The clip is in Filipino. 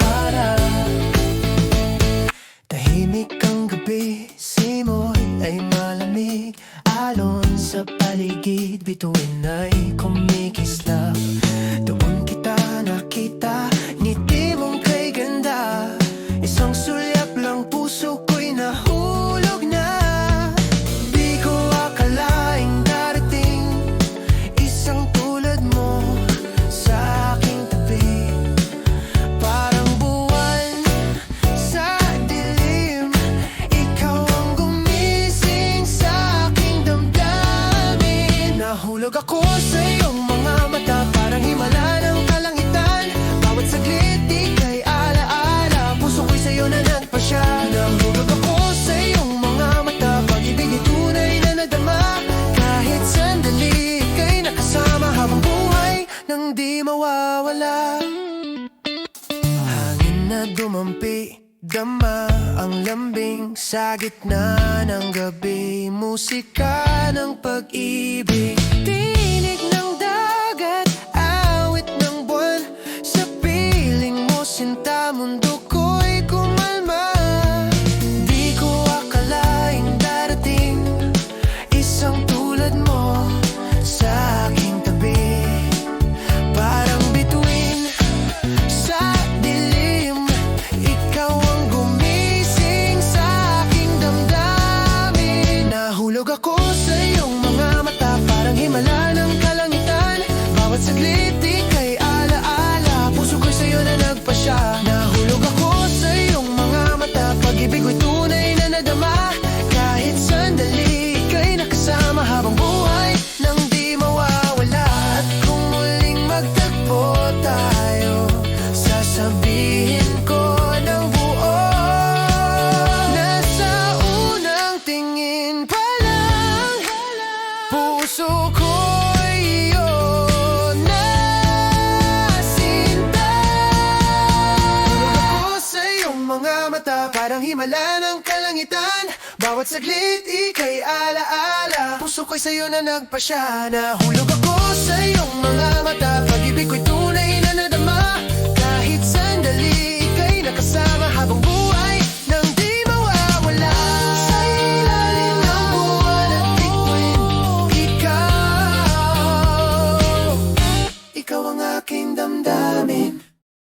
Para tahimik ang gabi, simoy ay malamig. Alon sa paligid, bituin ay kumikislap. Doon kita nakita, ngiti mong kay ganda. Isang sulyap lang, puso ko'y nahulog na. Di ko akalaing darating isang tulad mo sa aking tabi. Parang buwan sa dilim, ikaw ang gumising sa aking damdamin. Nahulog ako sa iyong mga mata, parang himala ng kalangitan. Bawat saglit ika'y alaala, puso ko'y sa'yo na nagpasya. Nahulog ako sa iyong mga mata, pag-ibig ay tunay na nadama. Kahit sandali ika'y nakasama, habang buhay nang di mawawala. Hangin na dumampi, dama ang lambing sa gitna ng gabi. Musika ng pag-ibig, tinig ng dagat, awit ng buwan. Sa piling mo sinta, mundo ko'y kumalma. Di ko akalaing darating isang tulad mo sa aking tabi. Parang bituin sa dilim, ikaw ang gumising sa aking damdamin. Nahulog ako sa iyong mga mata, parang himala ng kalangitan. Bawat saglit ika'y alaala, puso ko'y sa'yo na nagpasya. Nahulog ako sa iyong mga mata, pag-ibig ko'y tunay na nadama. Kahit sandali ika'y nakasama, habang buhay nang di mawawala. At kung muling magtagpo tayo, sasabihin ko ng buo, nasa unang tingin pa lang, puso ko'y iyo nasinta. Tulog ako sa iyong mga mata, parang himala ng kalangitan. Bawat saglit ika'y alaala, puso ko'y sa'yo na nagpasya. Nahulog ako sa iyong mga mata, pag-ibig ko'y tunay